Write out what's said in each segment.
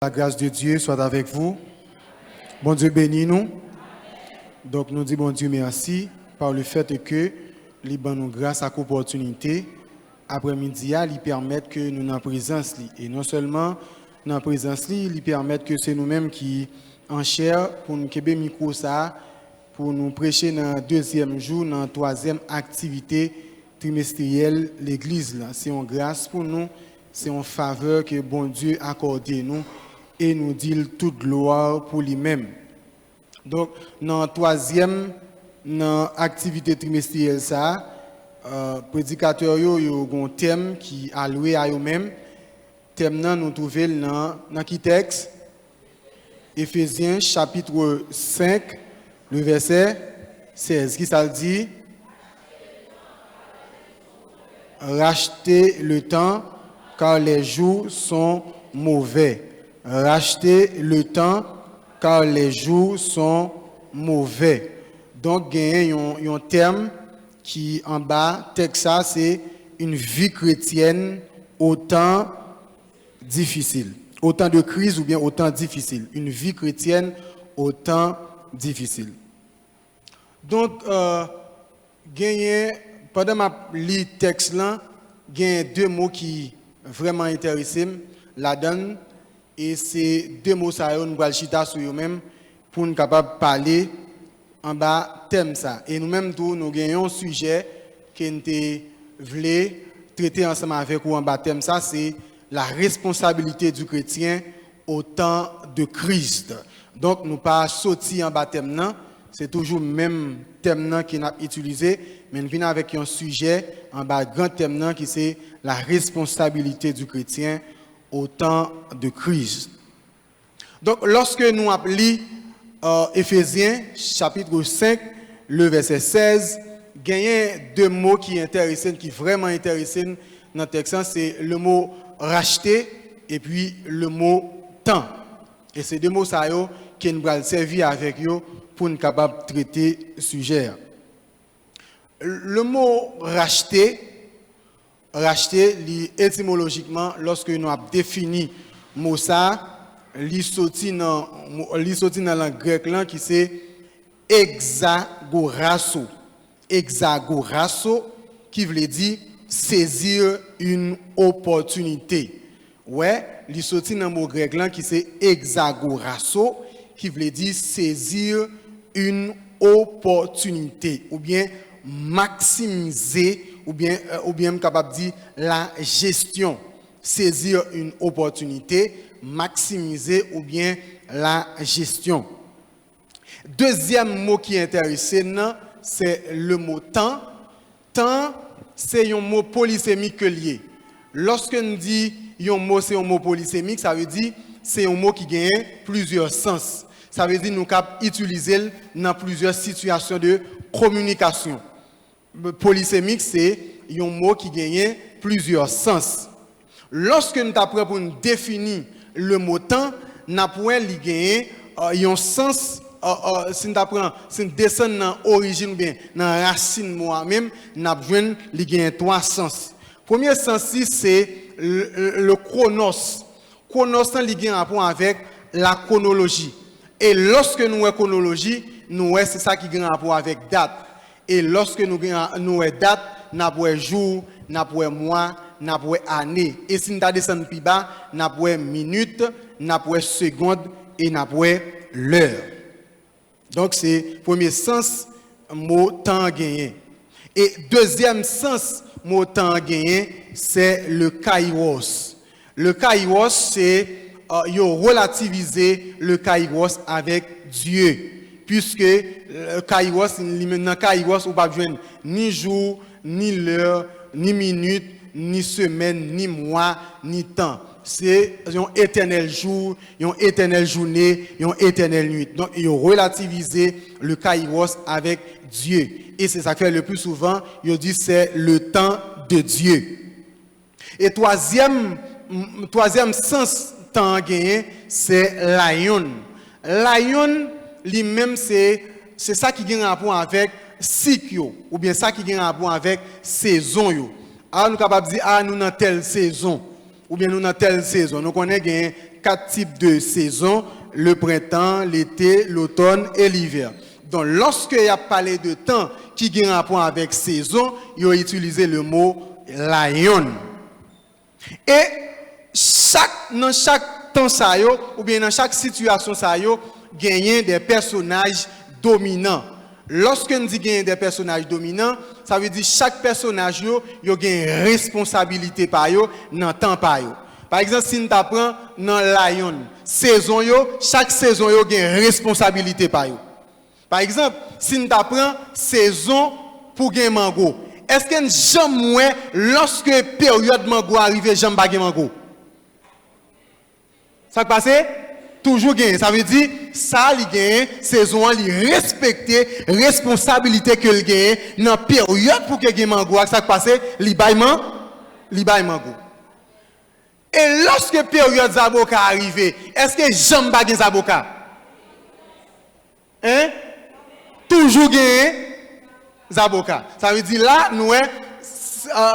La grâce de Dieu soit avec vous. Bon Dieu bénit nous. Donc nous disons bon Dieu merci par le fait que il nous grâce à l'opportunité après-midi à lui permettre que nous en présence et non seulement dans la présence lui permettre que c'est nous-mêmes qui en chair pour nous kebe micro ça pour nous prêcher dans le deuxième jour dans la troisième activité trimestrielle l'église là. C'est une grâce pour nous, c'est une faveur que bon Dieu a accordé nous. Et nous dit toute gloire pour lui-même. Donc, dans la troisième activité trimestrielle, prédicateur yo un thème qui a alloué à eux-mêmes. Thème nous trouvons dans qui texte? Éphésiens chapitre 5, le verset 16. Qui ça dit? Rachetez le temps car les jours sont mauvais. Rachetez le temps car les jours sont mauvais. Donc, il y a un terme qui en bas, texte ça, c'est une vie chrétienne au temps difficile. Au temps de crise ou bien au temps difficile. Une vie chrétienne au temps difficile. Donc, pendant ma lis texte là, il y a deux mots qui vraiment intéressent la donne. Et c'est deux mots ça nous allons chita sur eux-mêmes pour nous capable parler en bas thème ça. Et nous-mêmes tout nous gagnons un sujet que nous voulons traiter ensemble avec vous en bas thème ça, c'est la responsabilité du chrétien au temps de Christ. Donc nous pas sorti en bas thème non, c'est toujours le même thème non qui n'a utilisé, mais nous venons avec un sujet en bas grand thème non qui c'est la responsabilité du chrétien au temps de crise. Donc, lorsque nous appelons Éphésiens, chapitre 5, le verset 16, il y a deux mots qui intéressent, qui vraiment intéressent dans le texte, c'est le mot racheter et puis le mot temps. Et ces deux mots qui nous allons servir avec eux pour nous capables de traiter le sujet. Le mot racheter, étymologiquement, lorsque nous avons défini le mot ça, il sorti dans la langue grecque qui c'est exagorasso. Exagorasso qui veut dire saisir une opportunité. Ouais, il sorti dans le mot grec qui c'est exagorasso qui veut dire saisir une opportunité ou bien maximiser ou bien capable de dire la gestion, saisir une opportunité, maximiser ou bien la gestion. Deuxième mot qui est intéressant, c'est le mot temps. Temps, c'est un mot polysémique lié. Lorsque nous dit un mot c'est un mot polysémique, ça veut dire c'est un mot qui gagne plusieurs sens. Ça veut dire nous capable utiliser dans plusieurs situations de communication. Polysémique, c'est un mot qui gagne plusieurs sens. Lorsque nous apprenons pour nous définir le mot temps, nous apprenons un sens, si nous descendons dans l'origine ou bien dans la racine moi-même, nous avons trois sens. Premier sens, c'est le chronos. Chronos, c'est un rapport avec la chronologie. Et lorsque nous avons chronologie, c'est ça qui a un rapport avec date. Et lorsque nous avons date, nous avons jour, nous avons mois, nous avons année. Et si nous descendons plus bas, nous avons minute, nous avons seconde et nous avons l'heure. Donc c'est le premier sens, mot temps gagné. Et deuxième sens, mot temps gagné, c'est le kairos. Le kairos, c'est relativiser le kairos avec Dieu. Puisque le kairos, dans kairos, on ne peut pas joindre ni jour, ni l'heure, ni minute, ni semaine, ni mois, ni temps. C'est un éternel jour, une éternelle journée, une éternelle nuit. Donc, il relativiser le kairos avec Dieu. Et c'est ça que fait le plus souvent, il dit c'est le temps de Dieu. Et troisième sens temps gagné, c'est l'aion. L'aion, lui-même, c'est ça qui a un rapport avec cycle, ou bien ça qui a un rapport avec saison. Alors, nous sommes capables de dire, nous dans telle saison, ou bien nous dans telle saison. Nous connaissons 4 types de saisons, le printemps, l'été, l'automne et l'hiver. Donc, lorsque il a parlé de temps qui a un rapport avec saison, il a utilisé le mot lion. Et dans chaque temps, ou bien dans chaque situation, il y a des personnages dominants. Lorsque nous disons des personnages dominants, ça veut dire que chaque personnage a une responsabilité dans le temps. Par exemple, si nous apprenons dans Lion, saison, chaque saison a une responsabilité. Par exemple, si nous apprenons saison pour gagner mango, est-ce que nous jamais, lorsque la période mango arrive, jamais pas mango? Ça passe? Toujours gagné. Ça veut dire, ça, il gagne, saison, il respecte responsabilité que il gagne dans la période pour que il mango. Ça passe, il baille mango. Et lorsque la période Zaboka arrive, est-ce que j'aime pas Zaboka? Hein? Toujours gagné Zaboka. Ça veut dire là, nous,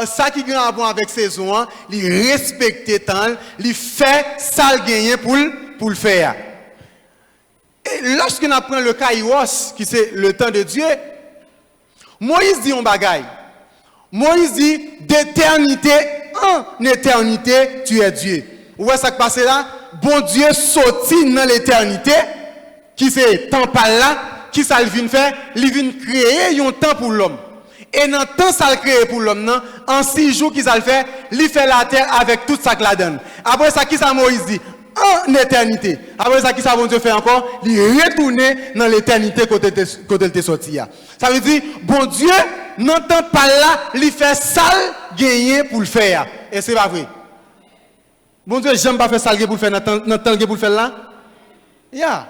ça qui gagne avec saison, il respecte le temps, il fait ça gagner pour le faire. Et lorsqu'on apprend le Kairos, qui c'est le temps de Dieu, Moïse dit un bagaille. Moïse dit d'éternité en éternité, tu es Dieu. Où est-ce qui passe là? Bon Dieu sorti dans l'éternité, qui c'est temps par là, qui ça il vient faire? Il vient créer un temps pour l'homme. Et dans le temps ça le créé pour l'homme, en 6 jours qu'il a fait, il fait la terre avec tout ça qu'il a donné. Après ça, qui ça Moïse dit? En éternité. Après ça, qui ça bon Dieu fait encore? Il retourne dans l'éternité côté il était sorti. Ça veut dire, bon Dieu, n'entend pas là, il fait sale gagner pour le faire. Et c'est pas vrai. Bon Dieu, j'aime pas faire sale pour le faire, n'entend pour le faire là? Yeah.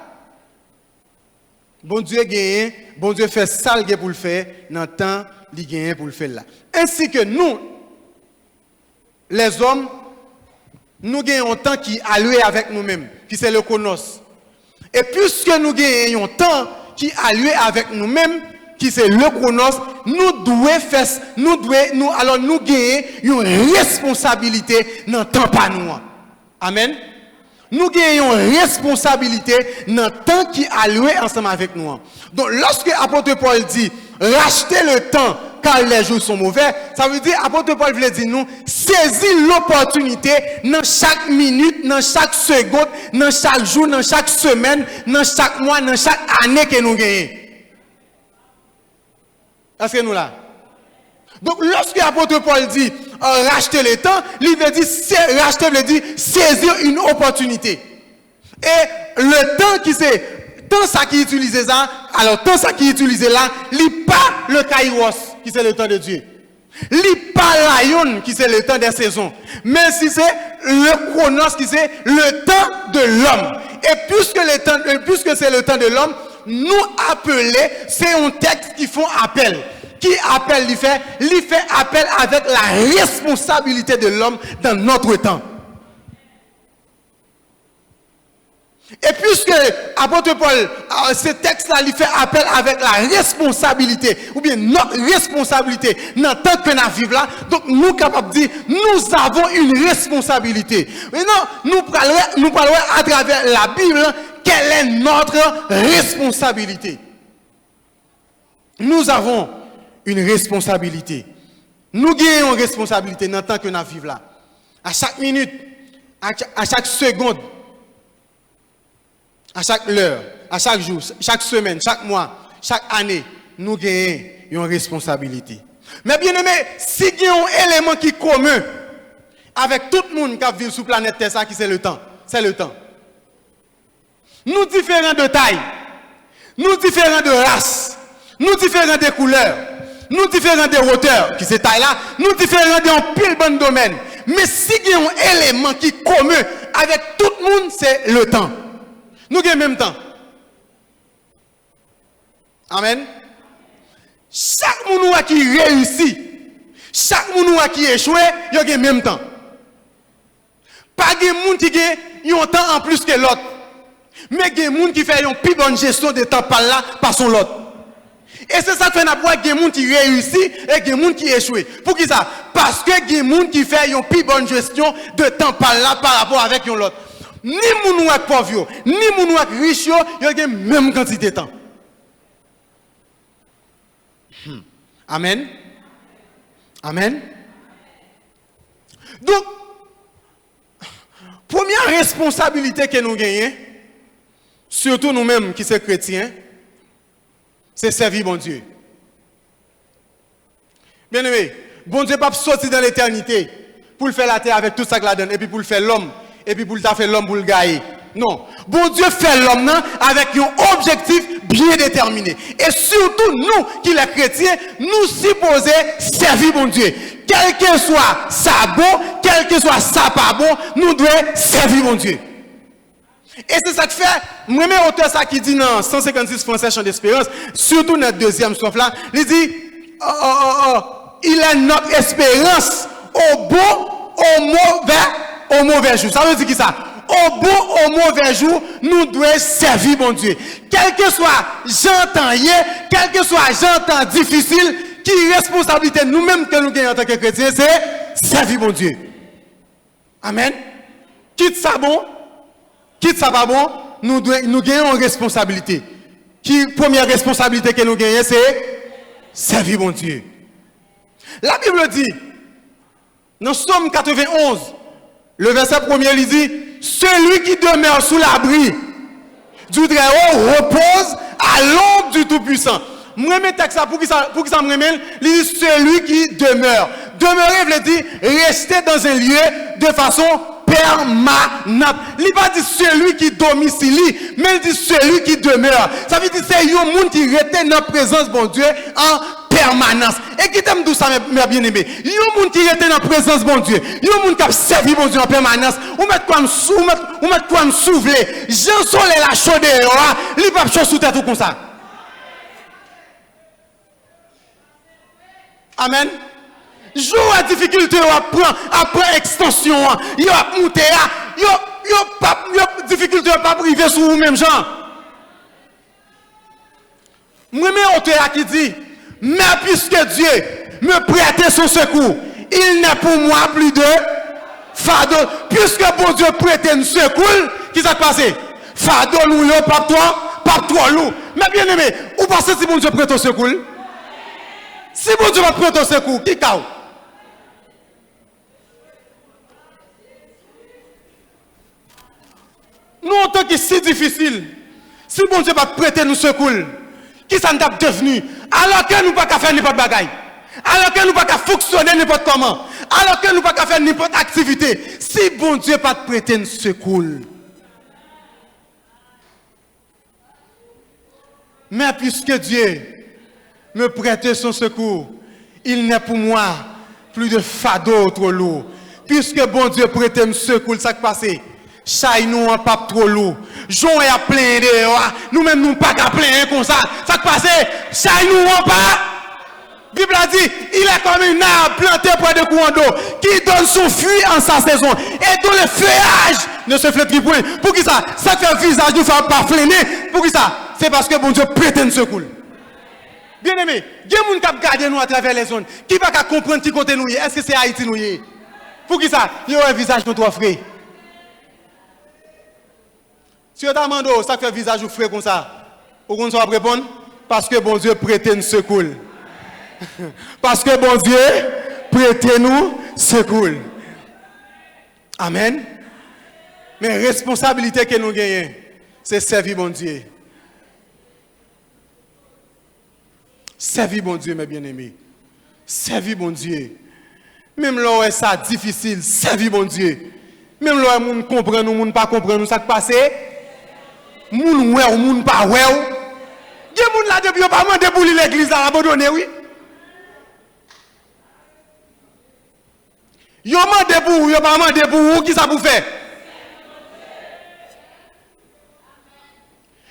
Bon Dieu gagne, bon Dieu fait sale pour le faire, n'entend il gagne pour le faire là. Ainsi que nous, les hommes, nous gagnons un temps qui est alloué avec nous-mêmes, qui c'est le chronos. Et puisque nous gagnons un temps qui est alloué avec nous-mêmes, qui c'est le chronos, nous devons alors nous gagnons une responsabilité dans le temps pas nous. Amen. Nous gagnons une responsabilité dans le temps qui est alloué ensemble avec nous. Donc lorsque l'apôtre Paul dit rachetez le temps car les jours sont mauvais, ça veut dire, apôtre Paul veut dire nous, saisir l'opportunité dans chaque minute, dans chaque seconde, dans chaque jour, dans chaque semaine, dans chaque mois, dans chaque année que nous gagnons. Est-ce que nous là? Donc, lorsque l'apôtre Paul dit racheter le temps, il veut dire, racheter veut dire saisir une opportunité. Et le temps qui c'est, tant ça qui utilise ça, alors tant ça qui utilise là, il n'est pas le kairos qui c'est le temps de Dieu. Il n'est pas l'aion qui c'est le temps des saisons. Mais si c'est le chronos qui c'est le temps de l'homme. Et puisque c'est le temps de l'homme, nous appeler, c'est un texte qui font appel. Qui appelle, il fait appel avec la responsabilité de l'homme dans notre temps. Et puisque apôtre Paul, ce texte-là, il fait appel avec la responsabilité, ou bien notre responsabilité dans le temps que nous vivons là, donc nous sommes capables de dire, nous avons une responsabilité. Maintenant, nous parlons à travers la Bible, quelle est notre responsabilité. Nous avons une responsabilité. Nous gagnons une responsabilité dans le temps que nous vivons là. À chaque minute, à chaque seconde, à chaque heure, à chaque jour, chaque semaine, chaque mois, chaque année, nous gagnons une responsabilité. Mais bien aimé, si il y a un élément qui est commun avec tout le monde qui vit sur la planète Terre, qui c'est le temps. C'est le temps. Nous différents de taille, nous différents de race, nous différents de couleurs, nous différents de hauteur, qui c'est taille là, nous différents de pile bon domaine. Mais si il y a un élément qui est commun avec tout le monde, c'est le temps. Nous avons le même temps. Amen. Chaque monde qui réussit, chaque monde qui échoue, il y a le même temps. Pas de monde qui a un temps en plus que l'autre. Mais il y a des gens qui font une plus bonne gestion de temps par là, par son l'autre. Et c'est ça que fait qu'il y a des gens qui réussissent et des gens qui échouent. Pour qui ça? Parce que il y a des gens qui font une plus bonne gestion de temps par là, par rapport avec l'autre. Ni moun wak pauvre, ni moun wak riche, yo gen même quantité de temps. Amen. Amen. Donc, première responsabilité que nous gagnons, surtout nous-mêmes qui sommes chrétiens, c'est servir bon Dieu. Bien aimé, bon Dieu pas sortir dans l'éternité pour le faire la terre avec tout ça qu'il a donné, et puis pour le faire l'homme, et puis pour le faire l'homme pour le gagner. Non. Bon Dieu fait l'homme avec un objectif bien déterminé. Et surtout nous qui les chrétiens, nous supposons servir bon Dieu. Quel que soit ça bon, quel que soit ça pas bon, nous devons servir bon Dieu. Et c'est ça que fait, moi-même auteur ça qui dit dans 156 français Chant d'espérance, surtout notre deuxième strophe là, il dit, il est notre espérance au bon, au mauvais jour. Ça veut dire qui ça? Au bon, au mauvais jour, nous devons servir bon Dieu. Quel que soit j'entends, quel que soit j'entends difficile, qui est responsabilité nous-mêmes que nous gagnons en tant que chrétiens, c'est servir bon Dieu. Amen. Quitte ça bon, quitte ça pas bon, nous gagnons une responsabilité. Première responsabilité que nous gagnons, c'est servir bon Dieu. La Bible dit, dans Somme 91, le verset 1er, il dit, celui qui demeure sous l'abri du Très-Haut repose à l'ombre du Tout-Puissant. Moi, je texte ça pour qui ça me remène, il dit celui qui demeure. Demeurer veut dire rester dans un lieu de façon permanente. Il ne pas dit celui qui domicile, mais il dit celui qui demeure. Ça veut dire c'est un monde qui reste dans la présence de bon Dieu en permanence. Et qui t'aime tout ça, mes bien-aimés. Il y a un monde qui reste dans la présence de bon Dieu. Il y a un monde qui a servi bon Dieu en permanence. Ou mettre quoi me souffler. Jean Soleil la chaude, il va pas sous tête tout comme ça. Amen. Joue la difficulté, après extension, il y a monté, il y a difficulté pas priver sur vous-même, Jean. Moi-même, auteur qui dit, mais puisque Dieu me prête son secours, il n'est pour moi plus de fardeau. Puisque bon Dieu prête un secours, qui s'est passé? Fardeau lourd, pas toi lourd. Mais bien aimé, vous pensez si bon Dieu prête un secours? Si bon Dieu va prendre un secours, qui casse? Nous, en tant que si difficile, si bon Dieu va prêter nous secours, qui ça nous a devenu? Alors que nous ne pouvons pas faire n'importe quoi, alors que nous ne pouvons pas fonctionner n'importe comment, alors que nous ne pouvons pas faire n'importe activité, si bon Dieu va prêter nous secours. Mais puisque Dieu me prête son secours, il n'est pour moi plus de fardeau trop lourd. Puisque bon Dieu prête mon secours, ça qui passe. Chaille nous en pape trop lourd. Jean est plein de nous-mêmes nous pas qu'à plein comme ça. Ça qui passe. Chaille nous en pape. Bible a dit, il est comme une arbre planté près de courant d'eau qui donne son fruit en sa saison et dont le feuillage ne se flétrit point. Pour qui ça? Ça fait le visage nous fait pas flâner. Pour qui ça? C'est parce que bon Dieu prête un secours. Bien aimé, il y a des gens qui regardent nous à travers les zones, qui ne peuvent pas comprendre qui côté nous. Est-ce que c'est Haïti nous? Pour qui ça? Il y a un visage pour toi, frère. Si vous avez demandé, ça fait un visage ou frère comme ça, vous pouvez répondre? Parce que bon Dieu prête nous secours. Parce que bon Dieu prête nous secours. Amen. Mais la responsabilité que nous gagnons, c'est servir bon Dieu. Servir bon Dieu, mes bien-aimés. Servir bon Dieu. Même là où ça difficile, servir bon Dieu. Même là où les gens comprennent ou les gens pas comprennent, ça qui passe. Les gens ouais ou les gens pas ouais. Il y a des gens là depuis qu'ils pas demandé pour l'église à abandonner, oui. Ils ont demandé pour vous, ils n'ont pas demandé pour vous, qui ça vous fait?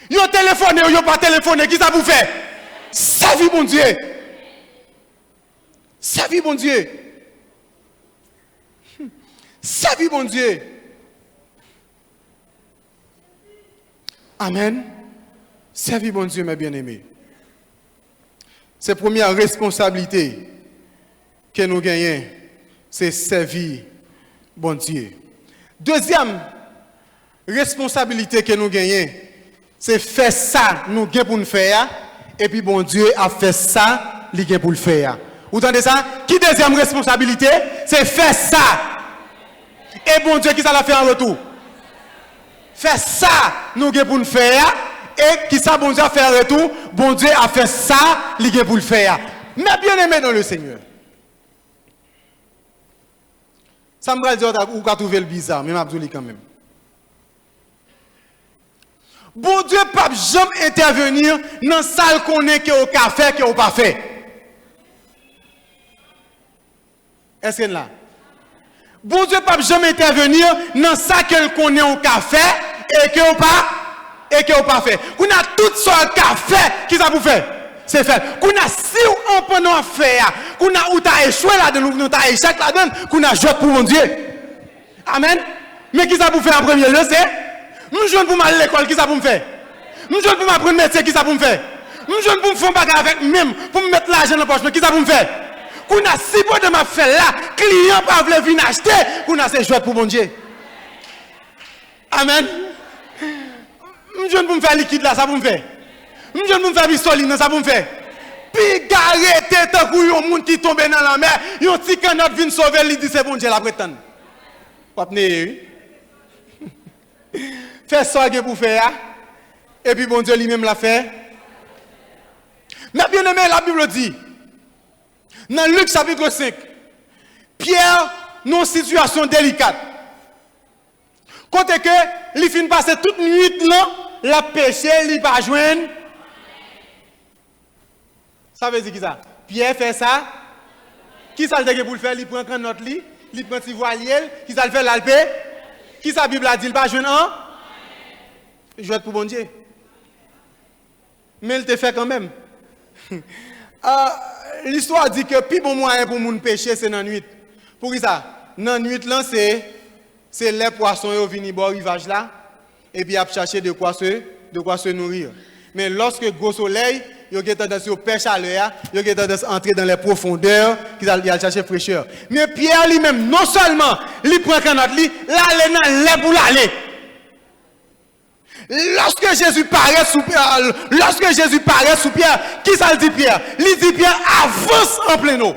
Ils ont téléphoné ou ils n'ont pas téléphoné, qui ça vous fait? Servir mon Dieu. Servir mon Dieu. Servir mon Dieu. Amen. Servir mon Dieu, mes bien-aimés. C'est la première responsabilité que nous gagnons, c'est servir bon Dieu. Deuxième responsabilité que nous gagnons, c'est faire ça, nous gagnons pour nous faire, et puis bon Dieu a fait ça, il gagne pour le faire. Vous entendez ça? Qui deuxième responsabilité? C'est faire ça. Et bon Dieu, qui ça l'a fait en retour? Faire ça, nous gagnons pour nous faire, et qui ça, bon Dieu a fait en retour? Bon Dieu a fait ça, il gagne pour le faire. Mais bien aimé dans le Seigneur. Ça me va dire, ou qu'à trouver le bizarre, mais m'a dit quand même. Bon Dieu ne peut jamais intervenir dans la salle qu'on est, qu'on a fait, qu'on n'a pas fait. Est-ce que là? Bon Dieu ne peut jamais intervenir dans ça qu'on est au café et qu'on n'a pas fait. On a toutes sortes de café qui ça vous fait. C'est fait. On a si on peut nous faire, qu'on a ou t'as échoué là-dedans, ou t'as échec là-dedans, qu'on a joué pour mon Dieu. Amen. Mais qui ça vous fait en premier lieu, c'est nous jeunes pour m'aller à l'école, qui ça pour me faire? Nous jeunes pour m'apprendre métier, qui ça pour me faire? Nous jeunes pour me faire bagarre avec même, pour me mettre l'argent dans la poche, mais qui ça pour me faire? Qu'on a si peu de ma fait là, client pas veut venir acheter, qu'on a ces jouets pour mon Dieu. Amen. Nous jeunes pour me faire liquide là, ça pour me faire. Nous jeunes pour me faire pistoline, ça pour me faire. Puis garder tant que yon monde qui tombe dans la mer, yon petit canot vient sauver, il dit c'est bon Dieu la prétendre. Pas tenir. Fais ça que pour faire. Et puis bon Dieu lui-même l'a fait. Mais bien aimé, la Bible dit, dans Luc chapitre 5, Pierre, dans une situation délicate. Quand que, il finit passer toute nuit là, la pêche, il va joindre. Ça veut dire qui ça? Pierre fait ça. Qui ça le dit pour le faire? Il prend un notre lit, il prend un petit voilier, qui ça le fait l'alpe? Qui ça la Bible a dit? Il va joindre un? Je vais être pour bon Dieu. Mais il te fait quand même. L'histoire dit que le plus bon moyen pour nous pêcher, c'est dans la nuit. Pour qui ça? Dans la nuit, c'est les poissons qui viennent au rivage là, et puis ils chercher de quoi se nourrir. Mais lorsque gros soleil, ils ont tendance à pêcher à l'heure, ils ont tendance à entrer dans les profondeurs, qu'ils allaient chercher fraîcheur. Mais Pierre lui-même, non seulement, il prend notre lit, là, il est dans l'air pour l'aller. Lorsque Jésus paraît sous Pierre, qui ça dit Pierre? Il dit Pierre avance en plein eau.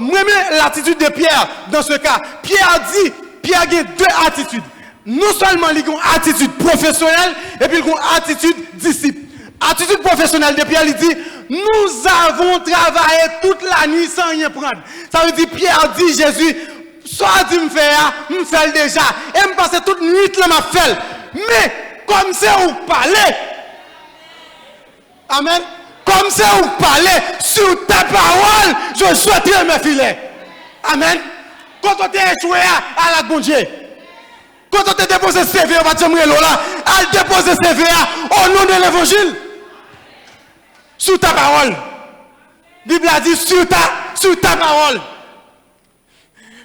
Moi, l'attitude de Pierre dans ce cas, Pierre a deux attitudes. Non seulement il a une attitude professionnelle, et puis il a une attitude disciple. Attitude professionnelle de Pierre, il dit, nous avons travaillé toute la nuit sans rien prendre. Ça veut dire, Pierre dit, Jésus, soit dit me faire déjà. Et me passer toute nuit là m'a fait. Mais comme c'est où parler. Amen. Comme c'est où parler sur ta parole, je souhaiterais me filer. Amen. Quand on t'est échoué à la bon Dieu. Quand on t'a déposé CV, on va te dire là, à déposer CV au nom de l'évangile. Sur ta parole. La Bible a dit sur ta parole.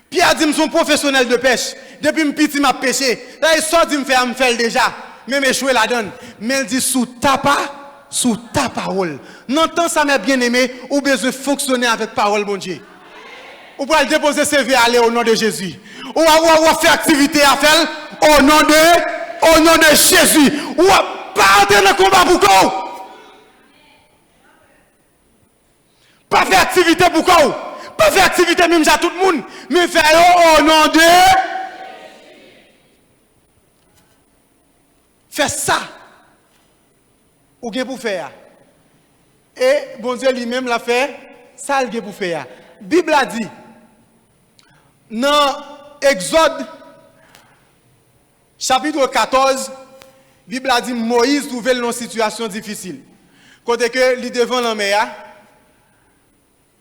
Pierre a dit, je suis professionnel de pêche. Depuis que petit m'a pêché. Là, il sort de me faire déjà. Même échoué la donne. Mais il dit, sous ta parole. Non, tant ça m'a bien aimé, ou besoin de fonctionner avec parole, bon Dieu. Ou pour déposer CV aller au nom de Jésus. Ou faire activité à faire au nom de Jésus. Ou partir dans le combat pour quoi? Pas faire activité pour quoi? Pas faire activité même à tout le monde, mais faire au nom de. Faire ça. Ou bien pour faire. Et bon Dieu lui-même l'a fait, ça il pour faire. La Bible a dit, dans Exode, chapitre 14, la Bible a dit, Moïse trouvait une situation difficile. Côté que il devant la mer,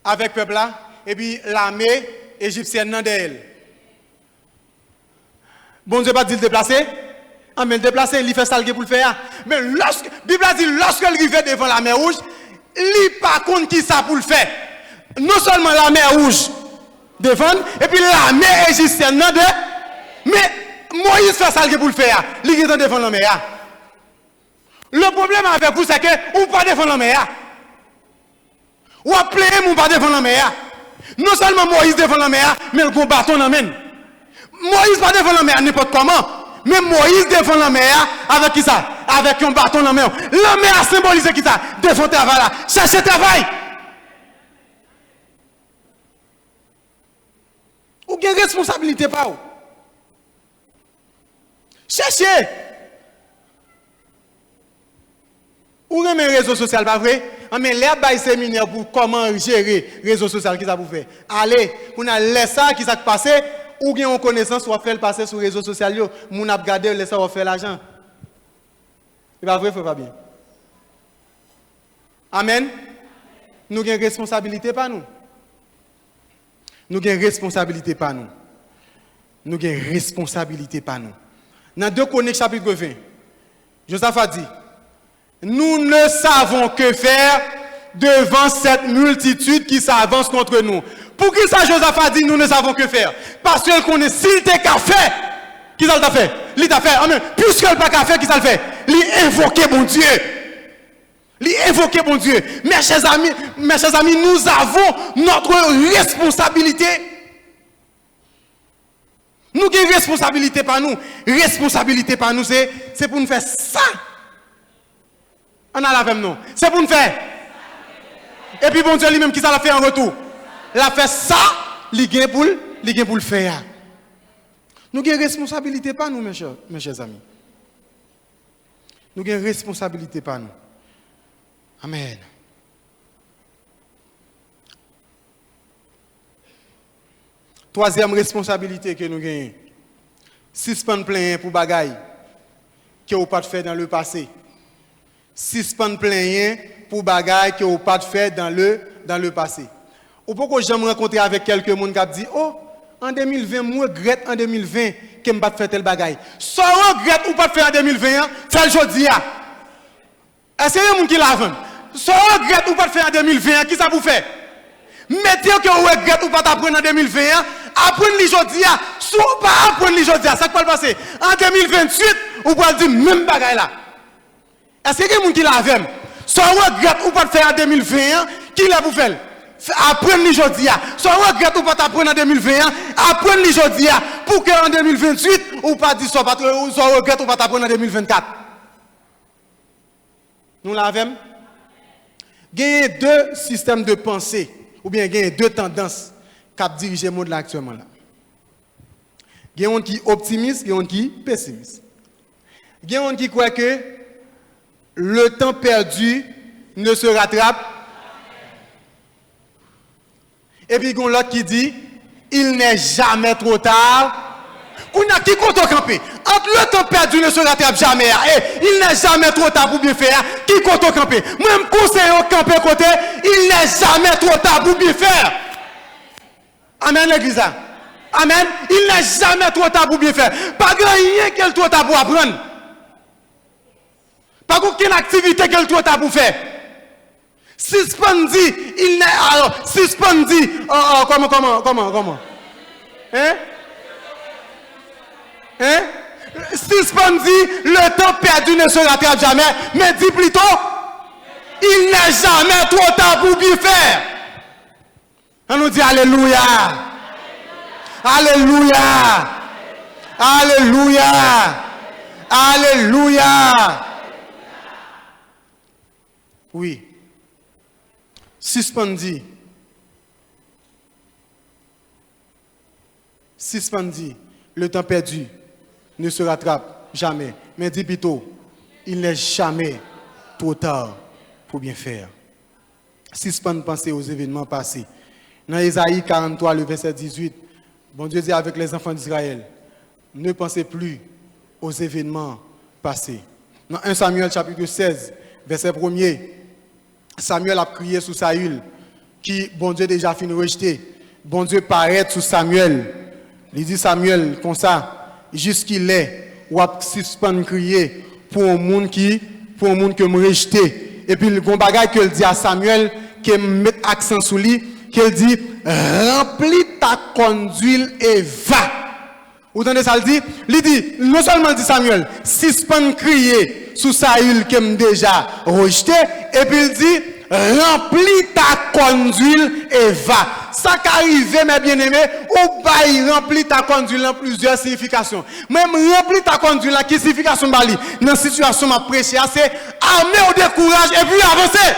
avec le peuple là, et puis l'armée égyptienne dans d'elle. Bon Dieu pas dit le déplacer. Ah, mais le déplacer, il fait ça pour le faire. Mais lorsque, la Bible a dit, lorsque il arrive devant la mer rouge, il par contre qui ça pour le faire. Non seulement la mer rouge devant, et puis la mer égyptienne dans deux. Mais Moïse fait ça pour le faire. Il est devant la mer. Le problème avec vous, c'est que vous ne pas devant la mer. Ou appelez ou pas devant la mer. Non seulement Moïse devant la mer, mais le bâton dans la main. Moïse pas défend la mer n'importe comment. Mais Moïse défend la mer avec qui ça? Avec un bâton dans la main. La mer a symbolisé qui ça? Défend travail là. Cherchez travail. Ou bien responsabilité pas ou? Cherchez. Ou même les réseaux sociaux, pas vrai? Mais les bail séminaire pour comment gérer les réseaux sociaux, qui ça vous fait? Allez, on a laissé ça qui s'est passé, ou bien on connaissance, ou fait le passer sur les réseaux sociaux, on a regardé, laissé ça, faire l'argent. C'est pas vrai, faut pas bien. Amen. Nous avons une responsabilité pas nous. Nous avons une responsabilité pas nous. Nous avons une responsabilité pas nous. Dans 2 Chroniques chapitre 20, Josaph a dit, nous ne savons que faire devant cette multitude qui s'avance contre nous. Pour qui ça, Josaph a dit, nous ne savons que faire? Parce qu'il connaît, s'il t'est qu'à faire, qui ça le fait? Il t'a fait. Amen. Puisqu'il n'a pas qu'à faire, qui ça le fait? Il invoquer bon Dieu. Il invoquer bon Dieu. Mes chers amis, nous avons notre responsabilité. Nous avons une responsabilité par nous. Responsabilité par nous, c'est pour nous faire ça. On a la même non. C'est pour nous faire. Et puis bon Dieu lui-même qui ça l'a fait en retour. Il a fait ça, il gagne pour le faire. Nous avons une responsabilité par nous, mes chers amis. Nous avons une responsabilité par nous. Amen. Troisième responsabilité que nous avons. Suspendre plein pour bagaille que vous pas fait dans le passé. Suspendre plein pour bagaille que vous pas fait dans le passé. Ou pourquoi j'aime rencontrer avec quelques monde qui dit oh en 2020 moi regrette en 2020 que me pas fait tel bagaille. Ça regrette ou pas faire en 2020 fait aujourd'hui. Est-ce qu'il y a monde qui l'a ça regrette ou pas faire en 2020 qui ça vous fait? Mettez que vous regrettez ou pas apprendre en 2020, apprenez aujourd'hui, si vous pas apprendre aujourd'hui, ça va passer. En 2028, vous pouvez dire même bagaille là. Est-ce qu'il y a des gens qui l'avent? Si vous regrettez ou pas faire en 2020, qui l'a vous fait? Apprenez aujourd'hui. Si vous regrettez ou pas apprendre en 2020, apprenez aujourd'hui pour que en 2028, vous pas dire ça regrettez ou pas apprendre en 2024. Nous l'avons. Il y a 2 systèmes de pensée. Ou bien il y a 2 tendances qui dirigent le monde là actuellement. Il y a des gens qui sont optimistes, il y a des gens qui sont pessimistes. Il y a des gens qui croient que le temps perdu ne se rattrape. Et puis il y a l'autre qui dit il n'est jamais trop tard. On a qui compte camper. Entre le temps perdu ne se rattrape jamais. Et il n'est jamais trop tard pour bien faire. Qui compte camper. Même conseiller au camper côté, il n'est jamais trop tard pour bien faire. Amen l'église. Amen. Il n'est jamais trop tard pour bien faire. Pas rien qu'elle trop tard pour apprendre. Pas aucune activité qu'elle trop tard pour faire. Suspendi, il n'est alors suspendi. Comment? Hein? Suspendi, le temps perdu ne se rattrape jamais, mais dis plutôt, il n'est jamais trop tard pour bien faire. On nous dit Alléluia. Alléluia. Alléluia. Alléluia. Oui. Suspendi. Le temps perdu ne se rattrape jamais. Mais dis plutôt, il n'est jamais trop tard pour bien faire. Suspendre penser aux événements passés. Dans Ésaïe 43, le verset 18, bon Dieu dit avec les enfants d'Israël, ne pensez plus aux événements passés. Dans 1 Samuel chapitre 16, verset 1er, Samuel a crié sous Saül, qui, bon Dieu, déjà fini rejeté. Bon Dieu paraît sous Samuel. Il dit Samuel, comme ça, jusqu'il est, ou a suspendre crier pour un monde qui me rejeté. Et puis, le bon bagage qu'il dit à Samuel, qu'il met accent sur lui, qu'il dit, remplis ta conduite et va. Vous entendez ça, il dit, non seulement dit Samuel, suspendre crier sous Saül qui m'a déjà rejeté, et puis il dit, remplis ta conduite et va. Ça qui arrive, mes bien-aimés, ou pas remplis ta conduite dans plusieurs significations. Même remplis ta conduite là, qui signification bali dans la situation ma prêcher, c'est armer au décourage et puis avancer.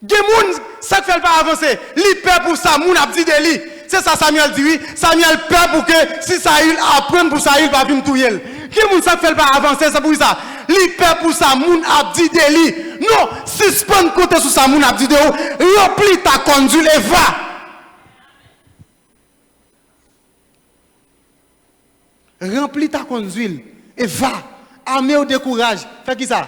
Des gens, ça ne fait pas avancer. Li peur pour ça, moun a dit de li. C'est ça Samuel dit oui. Samuel peur pour que si ça il apprenne pour ça il va venir tout yel. Qui moun ça ne fait pas avancer, c'est pour ça. Li peur pour ça, moun a dit de li. Non, suspend côté sur ça, moun a dit de ou. Remplis ta conduite et va. Remplis ta conduite et va. Armé au décourage. Fais qui ça?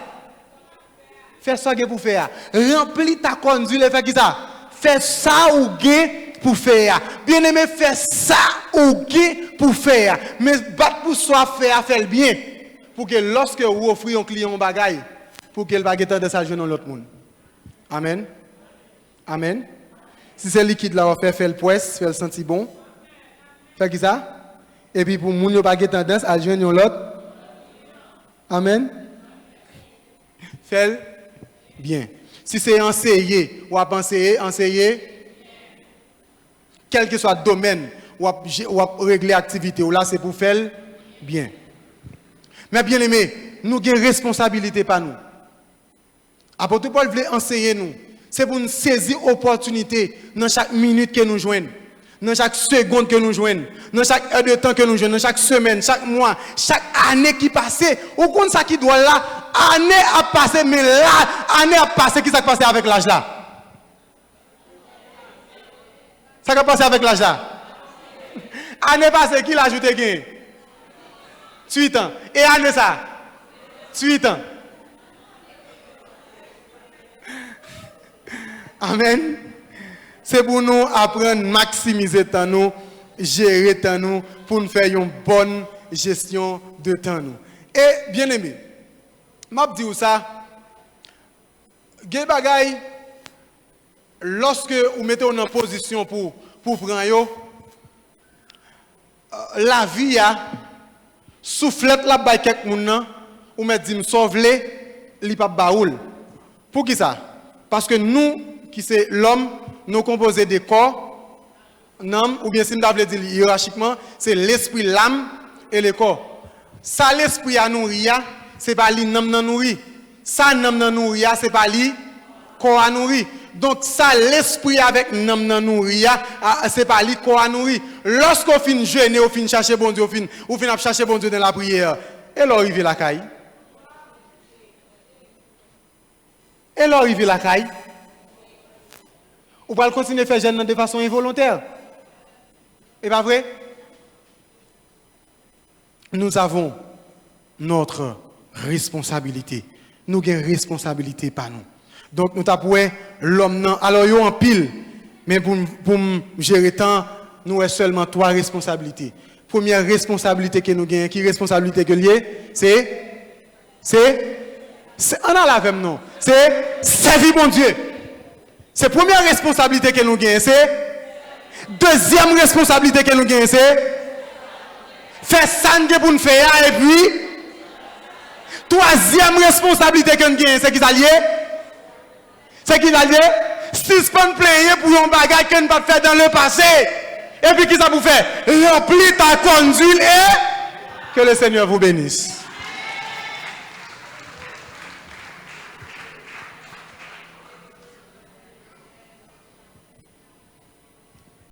Fais ça pour faire. Remplis ta conduite et fais qui ça? Fais ça ou gain pour faire. Bien aimé, fais ça ou gain pour faire. Mais battre pour soi faire le bien. Pour que lorsque vous offrez un client un bagage, pour qu'il va guetter de sa journée dans l'autre monde. Amen. Amen. Si c'est liquide là, on fait le poisse, fait le sentir bon. Fait qui ça? Et puis pour moun yo pas tendance à joindre l'autre. Amen. Fait bien. Si c'est enseigner, ou à penser, enseigner, quel que soit le domaine, ou à régler l'activité, ou là c'est pour faire bien. Mais bien aimé, nous avons une responsabilité par nous. Apôtre Paul voulait enseigner nous. C'est pour nous saisir l'opportunité dans chaque minute que nous jouons, dans chaque seconde que nous jouons, dans chaque heure de temps que nous jouons, dans chaque semaine, chaque mois, chaque année qui passe. Au compte ça qui doit là, année à passer, mais là, année à passer, qui s'est passé avec l'âge là? Ça qui a passé avec l'âge là? Année passée, qui l'a ajouté gain? 8 ans. Et année ça? 8 ans. Amen. C'est pour nous apprendre à maximiser le temps, nous, gérer le temps, nous, pour nous faire une bonne gestion de temps. Nous. Et bien aimé, je dis ça, des bagailles, lorsque vous mettez en position pour prendre, la vie a soufflette la baille quelques moun ou me dit me sauver li pa baoul. Pour qui ça? Parce que nous qui c'est l'homme, nous composés de corps, non, ou bien si nous devons dire hiérarchiquement, c'est l'esprit, l'âme et le corps. Ça l'esprit a nourrir, c'est pas li nam nan nourrir. Ça nam nan nourrir, c'est pas li corps a nourrir. Donc ça l'esprit avec nam nan nourrir, c'est pas li corps a nourrir. Lorsqu'on fin jeûner, on fin chercher bon Dieu, on fin chercher bon Dieu dans la prière, et là arrive la caille. Et là arrive la caille. Ou pas continuer à faire jeûner de façon involontaire. Et pas vrai? Nous avons notre responsabilité. Nous avons une responsabilité par nous. Donc nous avons l'homme non. Alors yo en pile, mais pour gérer temps, nous avons seulement 3 responsabilités. Première responsabilité que nous avons, qui responsabilité que liée, c'est on a la même non. C'est servir bon Dieu. C'est la première responsabilité que nous avons, c'est deuxième responsabilité que nous avons, c'est faire ça pour nous faire et puis troisième responsabilité que nous avons, c'est qui s'allie? C'est qui s'allie? Suspend player pour un bagage que nous pas fait dans le passé. Et puis qui ça vous fait? Remplis ta conduite et que le Seigneur vous bénisse.